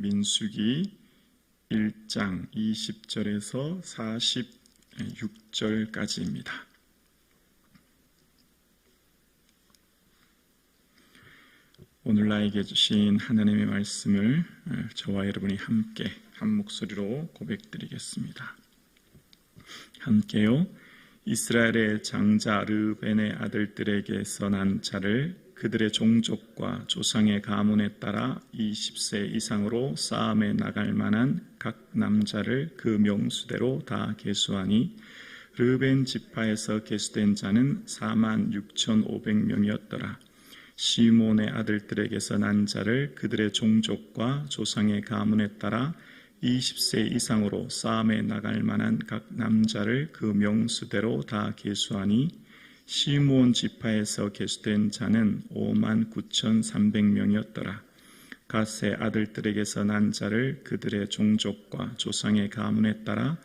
민수기 1장 20절에서 46절까지입니다. 오늘 나에게 주신 하나님의 말씀을 저와 여러분이 함께 한 목소리로 고백드리겠습니다. 함께요. 이스라엘의 장자 르벤의 아들들에게서 난 자를 그들의 종족과 조상의 가문에 따라 20세 이상으로 싸움에 나갈 만한 각 남자를 그 명수대로 다 계수하니 르벤 지파에서 계수된 자는 46,500명이었더라. 시몬의 아들들에게서 난 자를 그들의 종족과 조상의 가문에 따라 20세 이상으로 싸움에 나갈 만한 각 남자를 그 명수대로 다 계수하니 시므온 지파에서 계수된 자는 59,300명이었더라. 갓의 아들들에게서 난 자를 그들의 종족과 조상의 가문에 따라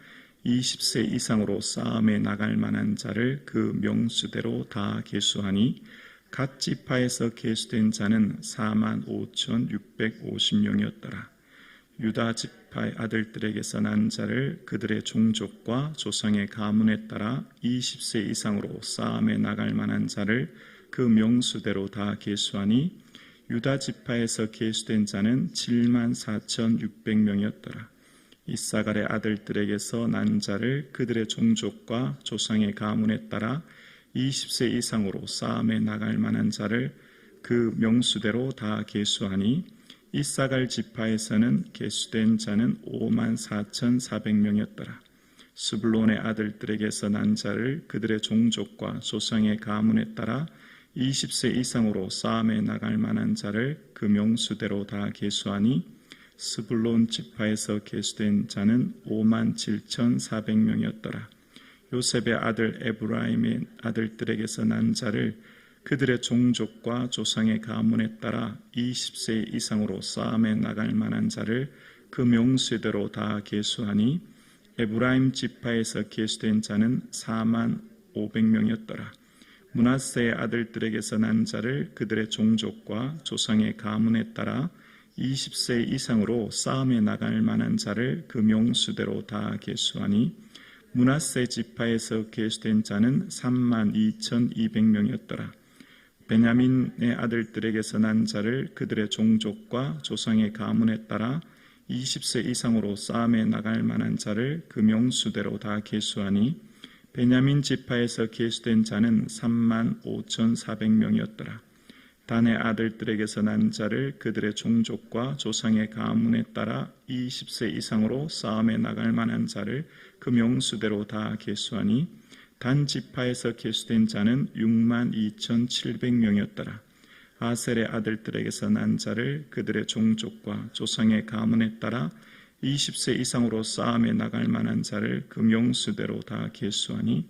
20세 이상으로 싸움에 나갈 만한 자를 그 명수대로 다 계수하니 갓 지파에서 계수된 자는 45,650명이었더라. 유다 지파의 아들들에게서 난 자를 그들의 종족과 조상의 가문에 따라 20세 이상으로 싸움에 나갈 만한 자를 그 명수대로 다 계수하니 유다 지파에서 계수된 자는 74,600명이었더라. 이사갈의 아들들에게서 난 자를 그들의 종족과 조상의 가문에 따라 20세 이상으로 싸움에 나갈 만한 자를 그 명수대로 다 계수하니 이사갈 지파에서는 계수된 자는 54,400명이었더라. 스불론의 아들들에게서 난 자를 그들의 종족과 조상의 가문에 따라 20세 이상으로 싸움에 나갈 만한 자를 그 명수대로 다 계수하니 스불론 지파에서 계수된 자는 57,400명이었더라. 요셉의 아들 에브라임의 아들들에게서 난 자를 그들의 종족과 조상의 가문에 따라 20세 이상으로 싸움에 나갈 만한 자를 그 명수대로 다 계수하니 에브라임 지파에서 계수된 자는 45,000명이었더라. 므낫세의 아들들에게서 난 자를 그들의 종족과 조상의 가문에 따라 20세 이상으로 싸움에 나갈 만한 자를 그 명수대로 다 계수하니 므낫세 지파에서 계수된 자는 32,200명이었더라. 베냐민의 아들들에게서 난 자를 그들의 종족과 조상의 가문에 따라 20세 이상으로 싸움에 나갈 만한 자를 그 명수대로 다 계수하니 베냐민 지파에서 계수된 자는 35,400명이었더라. 단의 아들들에게서 난 자를 그들의 종족과 조상의 가문에 따라 20세 이상으로 싸움에 나갈 만한 자를 그 명수대로 다 계수하니 단 지파에서 계수된 자는 62,700명이었더라. 아셀의 아들들에게서 난 자를 그들의 종족과 조상의 가문에 따라 20세 이상으로 싸움에 나갈 만한 자를 그 명수대로 다 계수하니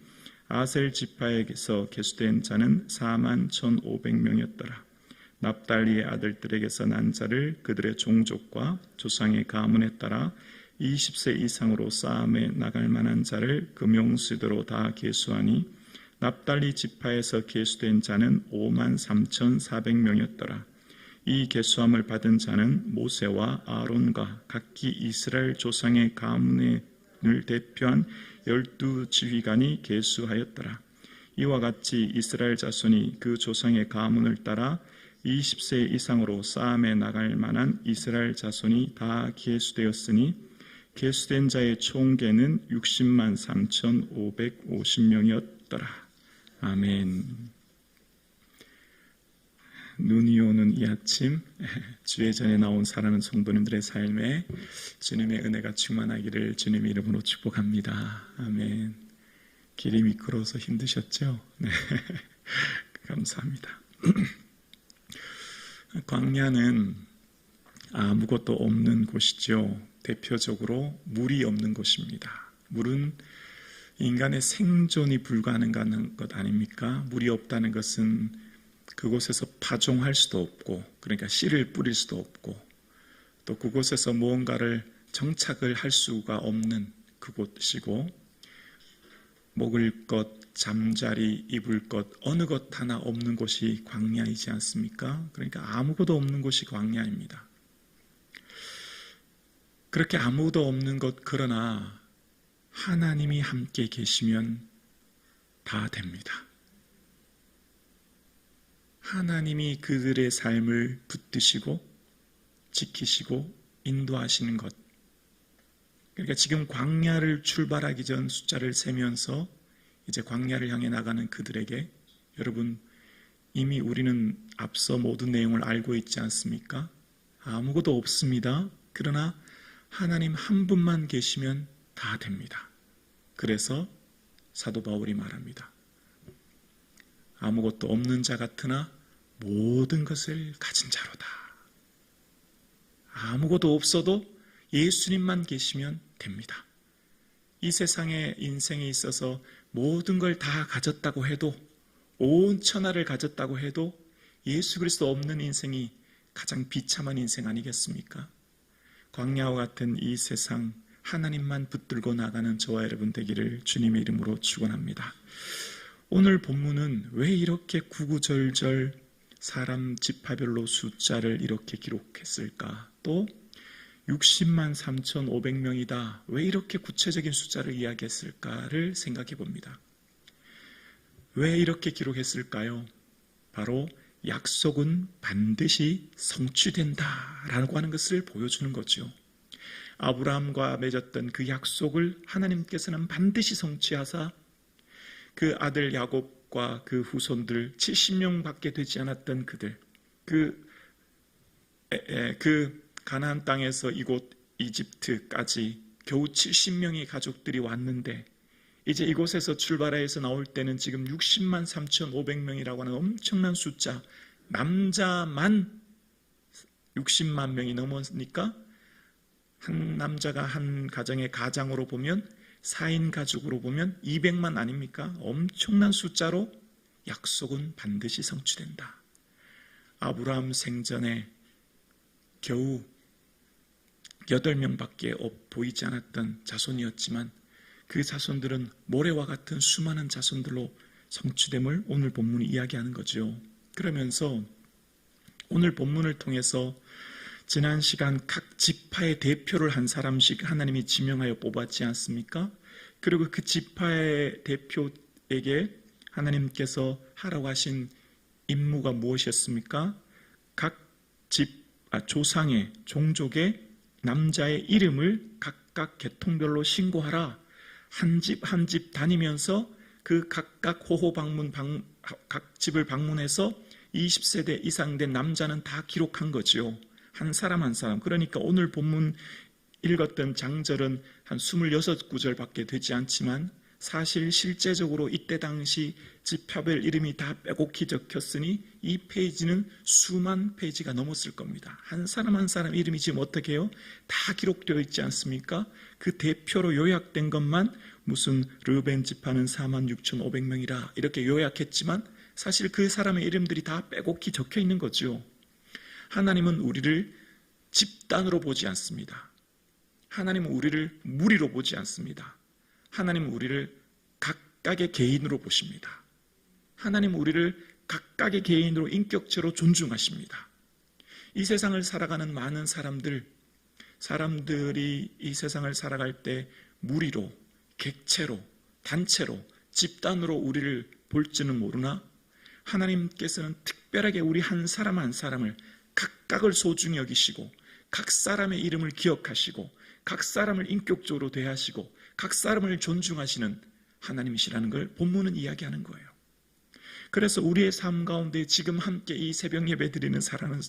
아셀 지파에게서 계수된 자는 41,500명이었더라. 납달리의 아들들에게서 난 자를 그들의 종족과 조상의 가문에 따라 20세 이상으로 싸움에 나갈 만한 자를 그 명수대로 다 계수하니 납달리 지파에서 계수된 자는 53,400명이었더라. 이 계수함을 받은 자는 모세와 아론과 각기 이스라엘 조상의 가문을 대표한 12지휘관이 계수하였더라. 이와 같이 이스라엘 자손이 그 조상의 가문을 따라 20세 이상으로 싸움에 나갈 만한 이스라엘 자손이 다 계수되었으니 계수된 자의 총계는 603,550명이었더라. 아멘. 눈이 오는 이 아침, 주의 전에 나온 사랑하는 성도님들의 삶에 주님의 은혜가 충만하기를 주님의 이름으로 축복합니다. 아멘. 길이 미끄러워서 힘드셨죠? 네. 감사합니다. 광야는 아무것도 없는 곳이죠. 대표적으로 물이 없는 곳입니다. 물은 인간의 생존이 불가능한 것 아닙니까? 물이 없다는 것은 그곳에서 파종할 수도 없고, 그러니까 씨를 뿌릴 수도 없고, 또 그곳에서 무언가를 정착을 할 수가 없는 그곳이고, 먹을 것, 잠자리, 입을 것, 어느 것 하나 없는 곳이 광야이지 않습니까? 그러니까 아무것도 없는 곳이 광야입니다. 그렇게 아무도 없는 것, 그러나 하나님이 함께 계시면 다 됩니다. 하나님이 그들의 삶을 붙드시고 지키시고 인도하시는 것. 그러니까 지금 광야를 출발하기 전 숫자를 세면서 이제 광야를 향해 나가는 그들에게, 여러분 이미 우리는 앞서 모든 내용을 알고 있지 않습니까? 아무것도 없습니다. 그러나 하나님 한 분만 계시면 다 됩니다. 그래서 사도 바울이 말합니다. 아무것도 없는 자 같으나 모든 것을 가진 자로다. 아무것도 없어도 예수님만 계시면 됩니다. 이 세상의 인생에 있어서 모든 걸 다 가졌다고 해도, 온 천하를 가졌다고 해도 예수 그리스도 없는 인생이 가장 비참한 인생 아니겠습니까? 광야와 같은 이 세상, 하나님만 붙들고 나가는 저와 여러분 되기를 주님의 이름으로 축원합니다. 오늘 본문은 왜 이렇게 구구절절 사람 지파별로 숫자를 이렇게 기록했을까? 또 60만 3,500명이다. 왜 이렇게 구체적인 숫자를 이야기했을까를 생각해 봅니다. 왜 이렇게 기록했을까요? 바로 약속은 반드시 성취된다라고 하는 것을 보여주는 거죠. 아브라함과 맺었던 그 약속을 하나님께서는 반드시 성취하사 그 아들 야곱과 그 후손들 70명밖에 되지 않았던 그들, 그 가나안 땅에서 이곳 이집트까지 겨우 70명의 가족들이 왔는데, 이제 이곳에서 출발해서 나올 때는 지금 60만 3,500명이라고 하는 엄청난 숫자, 남자만 60만 명이 넘었으니까 한 남자가 한 가정의 가장으로 보면 4인 가족으로 보면 200만 아닙니까? 엄청난 숫자로 약속은 반드시 성취된다. 아브라함 생전에 겨우 8명밖에 보이지 않았던 자손이었지만 그 자손들은 모래와 같은 수많은 자손들로 성취됨을 오늘 본문이 이야기하는 거죠. 그러면서 오늘 본문을 통해서 지난 시간 각 지파의 대표를 한 사람씩 하나님이 지명하여 뽑았지 않습니까? 그리고 그 지파의 대표에게 하나님께서 하라고 하신 임무가 무엇이었습니까? 각 조상의 종족의 남자의 이름을 각각 계통별로 신고하라. 한 집 한 집 다니면서 그 각각 호호 방문 각 집을 방문해서 20세대 이상 된 남자는 다 기록한 거죠. 한 사람 한 사람. 그러니까 오늘 본문 읽었던 장절은 한 26구절밖에 되지 않지만 사실 실제적으로 이때 당시 지파별 이름이 다 빼곡히 적혔으니 이 페이지는 수만 페이지가 넘었을 겁니다. 한 사람 한 사람 이름이 지금 어떻게 해요? 다 기록되어 있지 않습니까? 그 대표로 요약된 것만 무슨 르벤 지파는 46,500명이라 이렇게 요약했지만 사실 그 사람의 이름들이 다 빼곡히 적혀 있는 거죠. 하나님은 우리를 집단으로 보지 않습니다. 하나님은 우리를 무리로 보지 않습니다. 하나님은 우리를 각각의 개인으로 보십니다. 하나님은 우리를 각각의 개인으로 인격체로 존중하십니다. 이 세상을 살아가는 많은 사람들이 이 세상을 살아갈 때 무리로, 객체로, 단체로, 집단으로 우리를 볼지는 모르나 하나님께서는 특별하게 우리 한 사람 한 사람을 각각을 소중히 여기시고 각 사람의 이름을 기억하시고 각 사람을 인격적으로 대하시고 각 사람을 존중하시는 하나님이시라는 걸 본문은 이야기하는 거예요. 그래서 우리의 삶 가운데 지금 함께 이 새벽 예배 드리는 사랑하는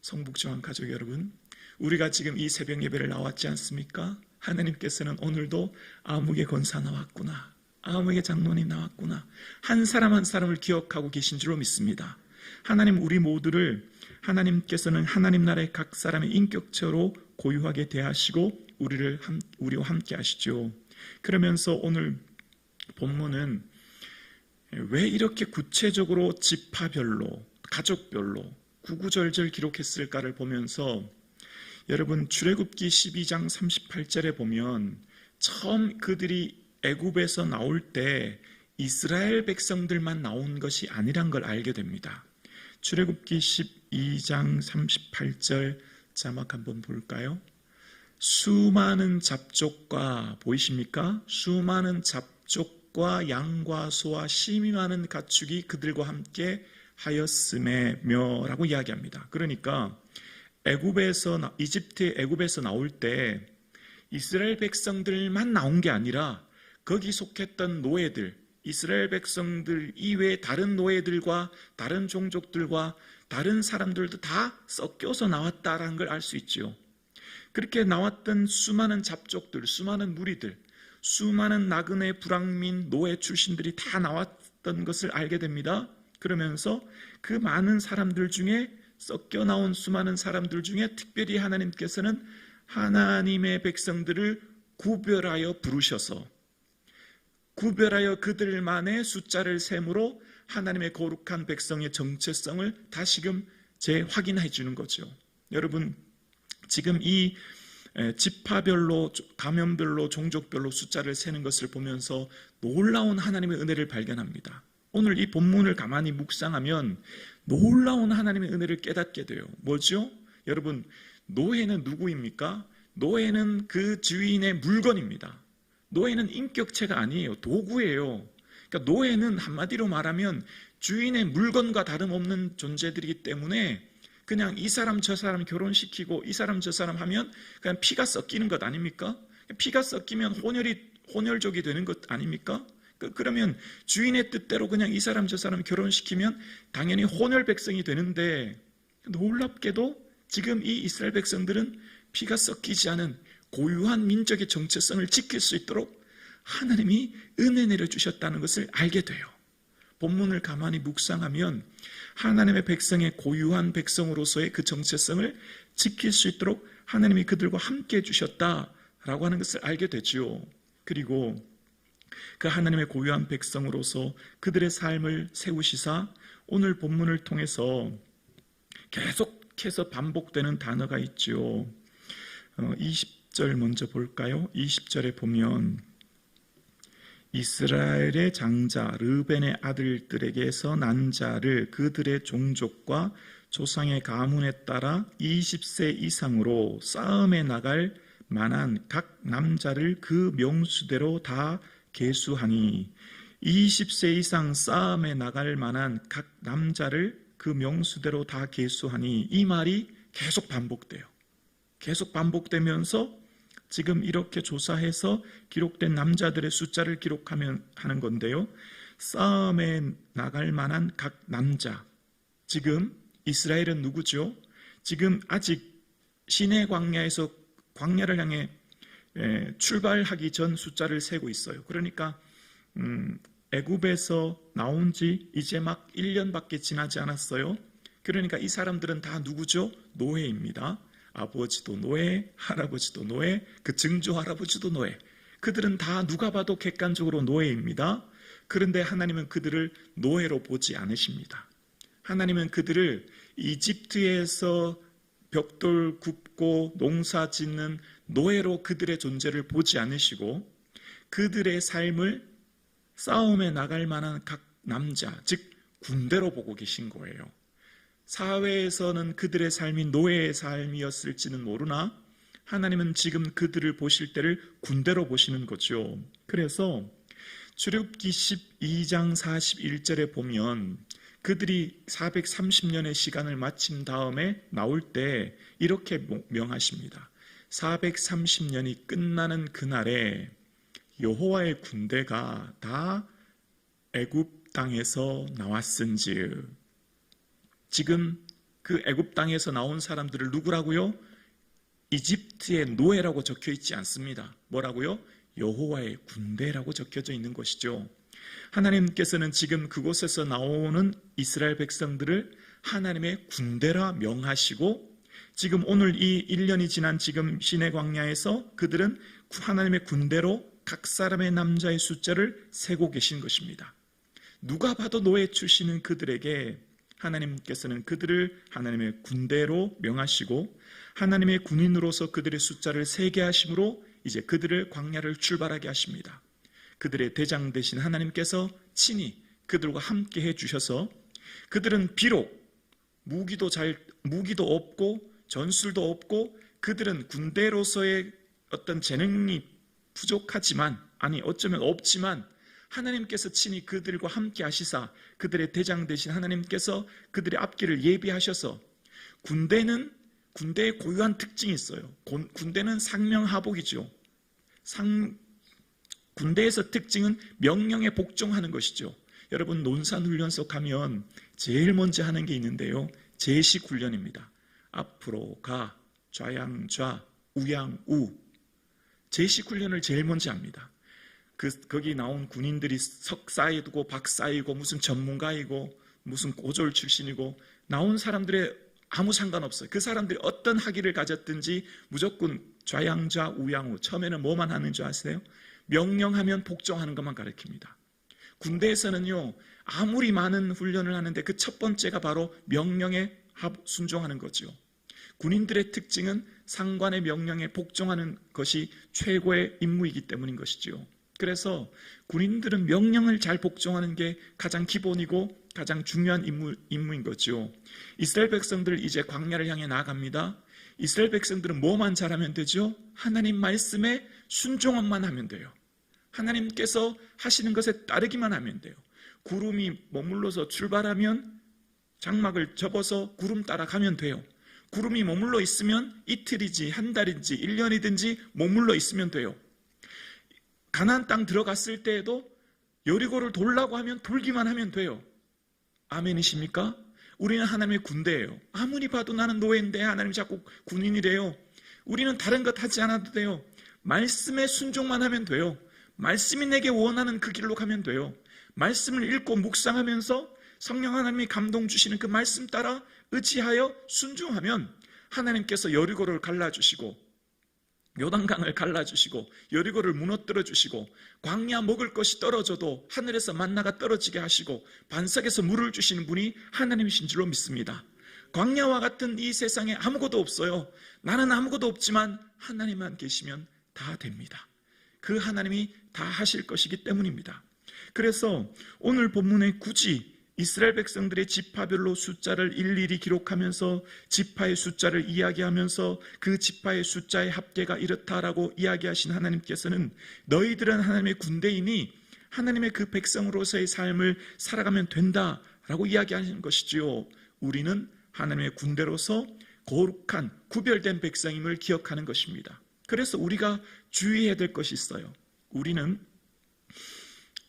성북중앙 가족 여러분, 우리가 지금 이 새벽 예배를 나왔지 않습니까? 하나님께서는 오늘도 아무개 권사 나왔구나, 아무개 장로님 나왔구나, 한 사람 한 사람을 기억하고 계신 줄로 믿습니다. 하나님 우리 모두를 하나님께서는 하나님 나라의 각 사람의 인격체로 고유하게 대하시고 우리와 함께 하시죠. 그러면서 오늘 본문은 왜 이렇게 구체적으로 지파별로, 가족별로 구구절절 기록했을까를 보면서 여러분 출애굽기 12장 38절에 보면 처음 그들이 애굽에서 나올 때 이스라엘 백성들만 나온 것이 아니란 걸 알게 됩니다. 출애굽기 12장 38절 자막 한번 볼까요? 수많은 잡족과, 보이십니까? 수많은 잡족과 양과 소와 심히 많은 가축이 그들과 함께 하였음에며라고 이야기합니다. 그러니까 애굽에서 나올 때 이스라엘 백성들만 나온 게 아니라 거기 속했던 노예들, 이스라엘 백성들 이외의 다른 노예들과 다른 종족들과 다른 사람들도 다 섞여서 나왔다라는 걸 알 수 있죠. 그렇게 나왔던 수많은 잡족들, 수많은 무리들, 수많은 나그네 불황민 노예 출신들이 다 나왔던 것을 알게 됩니다. 그러면서 그 많은 사람들 중에, 섞여 나온 수많은 사람들 중에 특별히 하나님께서는 하나님의 백성들을 구별하여 부르셔서, 구별하여 그들만의 숫자를 셈으로 하나님의 거룩한 백성의 정체성을 다시금 재확인해 주는 거죠. 여러분, 지금 이 지파별로, 가문별로, 종족별로 숫자를 세는 것을 보면서 놀라운 하나님의 은혜를 발견합니다. 오늘 이 본문을 가만히 묵상하면 놀라운 하나님의 은혜를 깨닫게 돼요. 뭐죠? 여러분, 노예는 누구입니까? 노예는 그 주인의 물건입니다. 노예는 인격체가 아니에요. 도구예요. 그러니까 노예는 한마디로 말하면 주인의 물건과 다름없는 존재들이기 때문에 그냥 이 사람 저 사람 결혼시키고 이 사람 저 사람 하면 그냥 피가 섞이는 것 아닙니까? 피가 섞이면 혼혈족이 되는 것 아닙니까? 그러면 주인의 뜻대로 그냥 이 사람 저 사람 결혼시키면 당연히 혼혈 백성이 되는데, 놀랍게도 지금 이 이스라엘 백성들은 피가 섞이지 않은 고유한 민족의 정체성을 지킬 수 있도록 하나님이 은혜 내려주셨다는 것을 알게 돼요. 본문을 가만히 묵상하면 하나님의 백성의 고유한 백성으로서의 그 정체성을 지킬 수 있도록 하나님이 그들과 함께 해주셨다라고 하는 것을 알게 되지요. 그리고 그 하나님의 고유한 백성으로서 그들의 삶을 세우시사 오늘 본문을 통해서 계속해서 반복되는 단어가 있죠. 20절 먼저 볼까요? 20절에 보면 이스라엘의 장자 르벤의 아들들에게서 난 자를 그들의 종족과 조상의 가문에 따라 20세 이상으로 싸움에 나갈 만한 각 남자를 그 명수대로 다 계수하니, 20세 이상 싸움에 나갈 만한 각 남자를 그 명수대로 다 계수하니, 이 말이 계속 반복돼요. 계속 반복되면서 지금 이렇게 조사해서 기록된 남자들의 숫자를 기록하면 하는 건데요. 싸움에 나갈 만한 각 남자. 지금 이스라엘은 누구죠? 지금 아직 시내 광야에서 광야를 향해 출발하기 전 숫자를 세고 있어요. 그러니까 애굽에서 나온 지 이제 막 1년밖에 지나지 않았어요. 그러니까 이 사람들은 다 누구죠? 노예입니다. 아버지도 노예, 할아버지도 노예, 그 증조 할아버지도 노예. 그들은 다 누가 봐도 객관적으로 노예입니다. 그런데 하나님은 그들을 노예로 보지 않으십니다. 하나님은 그들을 이집트에서 벽돌 굽고 농사 짓는 노예로 그들의 존재를 보지 않으시고, 그들의 삶을 싸움에 나갈 만한 각 남자, 즉 군대로 보고 계신 거예요. 사회에서는 그들의 삶이 노예의 삶이었을지는 모르나 하나님은 지금 그들을 보실 때를 군대로 보시는 거죠. 그래서 출애굽기 12장 41절에 보면 그들이 430년의 시간을 마친 다음에 나올 때 이렇게 명하십니다. 430년이 끝나는 그날에 여호와의 군대가 다 애굽 땅에서 나왔은즉, 지금 그 애굽 땅에서 나온 사람들을 누구라고요? 이집트의 노예라고 적혀 있지 않습니다. 뭐라고요? 여호와의 군대라고 적혀져 있는 것이죠. 하나님께서는 지금 그곳에서 나오는 이스라엘 백성들을 하나님의 군대라 명하시고, 지금 오늘 이 1년이 지난 지금 시내 광야에서 그들은 하나님의 군대로 각 사람의 남자의 숫자를 세고 계신 것입니다. 누가 봐도 노예 출신인 그들에게 하나님께서는 그들을 하나님의 군대로 명하시고 하나님의 군인으로서 그들의 숫자를 세게 하심으로 이제 그들을 광야를 출발하게 하십니다. 그들의 대장 되신 하나님께서 친히 그들과 함께 해주셔서 그들은 비록 무기도 없고 전술도 없고 그들은 군대로서의 어떤 재능이 부족하지만, 아니 어쩌면 없지만, 하나님께서 친히 그들과 함께 하시사 그들의 대장 되신 하나님께서 그들의 앞길을 예비하셔서, 군대의 고유한 특징이 있어요. 군대는 상명하복이죠. 군대에서 특징은 명령에 복종하는 것이죠. 여러분, 논산훈련소 가면 제일 먼저 하는 게 있는데요, 제식 훈련입니다. 앞으로 가, 좌양좌, 우양우. 제식 훈련을 제일 먼저 합니다. 거기 나온 군인들이 석사이고 박사이고 무슨 전문가이고 무슨 고졸 출신이고 나온 사람들의 아무 상관없어요. 그 사람들이 어떤 학위를 가졌든지 무조건 좌양좌, 우양우. 처음에는 뭐만 하는 줄 아세요? 명령하면 복종하는 것만 가르칩니다. 군대에서는요, 아무리 많은 훈련을 하는데 그 첫 번째가 바로 명령에 순종하는 거죠. 군인들의 특징은 상관의 명령에 복종하는 것이 최고의 임무이기 때문인 것이죠. 그래서 군인들은 명령을 잘 복종하는 게 가장 기본이고 가장 중요한 임무인 거죠. 이스라엘 백성들 이제 광야를 향해 나아갑니다. 이스라엘 백성들은 뭐만 잘하면 되죠? 하나님 말씀에 순종만 하면 돼요. 하나님께서 하시는 것에 따르기만 하면 돼요. 구름이 머물러서 출발하면 장막을 접어서 구름 따라가면 돼요. 구름이 머물러 있으면 이틀이지 한 달인지 1년이든지 머물러 있으면 돼요. 가나안 땅 들어갔을 때에도 여리고를 돌라고 하면 돌기만 하면 돼요. 아멘이십니까? 우리는 하나님의 군대예요. 아무리 봐도 나는 노예인데 하나님이 자꾸 군인이래요. 우리는 다른 것 하지 않아도 돼요. 말씀에 순종만 하면 돼요. 말씀이 내게 원하는 그 길로 가면 돼요. 말씀을 읽고 묵상하면서 성령 하나님이 감동 주시는 그 말씀 따라 의지하여 순종하면 하나님께서 여리고를 갈라주시고 요단강을 갈라주시고 여리고를 무너뜨려 주시고 광야 먹을 것이 떨어져도 하늘에서 만나가 떨어지게 하시고 반석에서 물을 주시는 분이 하나님이신 줄로 믿습니다. 광야와 같은 이 세상에 아무것도 없어요. 나는 아무것도 없지만 하나님만 계시면 다 됩니다. 그 하나님이 다 하실 것이기 때문입니다. 그래서 오늘 본문에 굳이 이스라엘 백성들의 지파별로 숫자를 일일이 기록하면서 지파의 숫자를 이야기하면서 그 지파의 숫자의 합계가 이렇다라고 이야기하신 하나님께서는 너희들은 하나님의 군대이니 하나님의 그 백성으로서의 삶을 살아가면 된다라고 이야기하는 것이지요. 우리는 하나님의 군대로서 거룩한 구별된 백성임을 기억하는 것입니다. 그래서 우리가 주의해야 될 것이 있어요. 우리는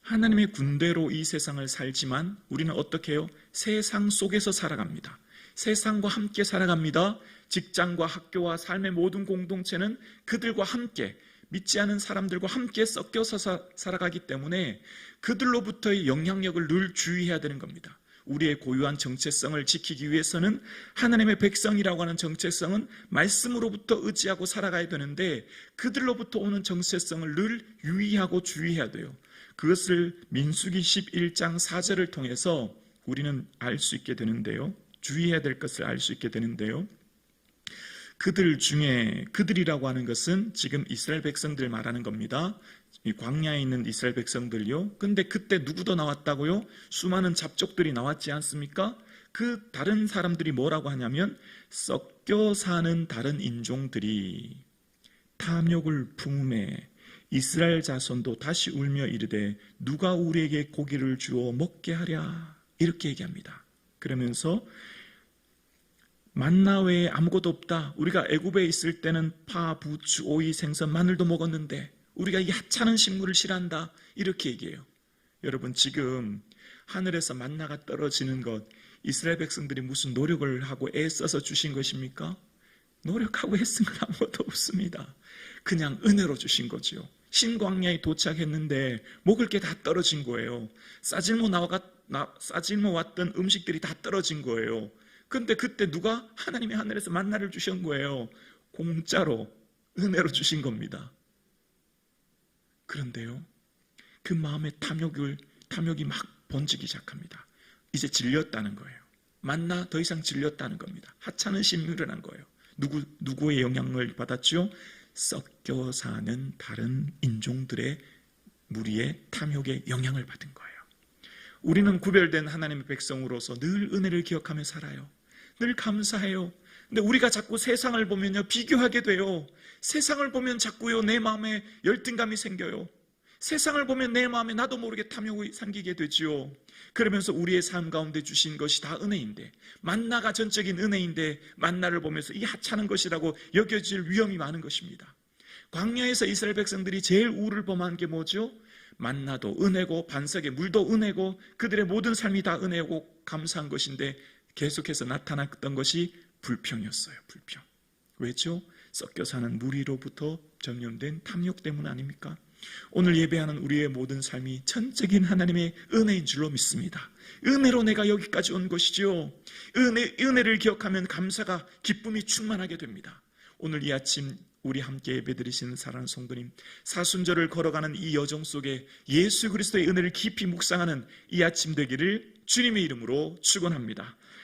하나님의 군대로 이 세상을 살지만 우리는 어떻게 해요? 세상 속에서 살아갑니다. 세상과 함께 살아갑니다. 직장과 학교와 삶의 모든 공동체는 그들과 함께, 믿지 않은 사람들과 함께 섞여서 살아가기 때문에 그들로부터의 영향력을 늘 주의해야 되는 겁니다. 우리의 고유한 정체성을 지키기 위해서는 하나님의 백성이라고 하는 정체성은 말씀으로부터 의지하고 살아가야 되는데 그들로부터 오는 정체성을 늘 유의하고 주의해야 돼요. 그것을 민수기 11장 4절을 통해서 우리는 알 수 있게 되는데요. 주의해야 될 것을 알 수 있게 되는데요. 그들 중에, 그들이라고 하는 것은 지금 이스라엘 백성들 말하는 겁니다. 이 광야에 있는 이스라엘 백성들요. 근데 그때 누구 더 나왔다고요? 수많은 잡족들이 나왔지 않습니까? 그 다른 사람들이 뭐라고 하냐면 섞여 사는 다른 인종들이 탐욕을 품음에 이스라엘 자손도 다시 울며 이르되 누가 우리에게 고기를 주어 먹게 하랴, 이렇게 얘기합니다. 그러면서 만나 외에 아무것도 없다. 우리가 애굽에 있을 때는 파, 부추, 오이, 생선, 마늘도 먹었는데 우리가 이 하찮은 식물을 싫어한다, 이렇게 얘기해요. 여러분, 지금 하늘에서 만나가 떨어지는 것, 이스라엘 백성들이 무슨 노력을 하고 애써서 주신 것입니까? 노력하고 애쓴 건 아무것도 없습니다. 그냥 은혜로 주신 거죠. 신광야에 도착했는데 먹을 게 다 떨어진 거예요. 싸질모 왔던 음식들이 다 떨어진 거예요. 근데 그때 누가 하나님의 하늘에서 만나를 주신 거예요. 공짜로, 은혜로 주신 겁니다. 그런데요, 그 마음에 탐욕이 막 번지기 시작합니다. 이제 질렸다는 거예요. 만나 더 이상 질렸다는 겁니다. 하찮은 식물을 한 거예요. 누구의 영향을 받았죠? 섞여 사는 다른 인종들의 무리의 탐욕의 영향을 받은 거예요. 우리는 구별된 하나님의 백성으로서 늘 은혜를 기억하며 살아요. 늘 감사해요. 근데 우리가 자꾸 세상을 보면요, 비교하게 돼요. 세상을 보면 자꾸요, 내 마음에 열등감이 생겨요. 세상을 보면 내 마음에 나도 모르게 탐욕이 생기게 되지요. 그러면서 우리의 삶 가운데 주신 것이 다 은혜인데, 만나가 전적인 은혜인데 만나를 보면서 이 하찮은 것이라고 여겨질 위험이 많은 것입니다. 광야에서 이스라엘 백성들이 제일 우를 범한 게 뭐죠? 만나도 은혜고 반석의 물도 은혜고 그들의 모든 삶이 다 은혜고 감사한 것인데 계속해서 나타났던 것이 불평이었어요. 불평. 왜죠? 섞여 사는 무리로부터 전염된 탐욕 때문 아닙니까? 오늘 예배하는 우리의 모든 삶이 전적인 하나님의 은혜인 줄로 믿습니다. 은혜로 내가 여기까지 온 것이죠. 은혜를 기억하면 감사가, 기쁨이 충만하게 됩니다. 오늘 이 아침 우리 함께 예배드리시는 사랑하는 성도님, 사순절을 걸어가는 이 여정 속에 예수 그리스도의 은혜를 깊이 묵상하는 이 아침 되기를 주님의 이름으로 축원합니다.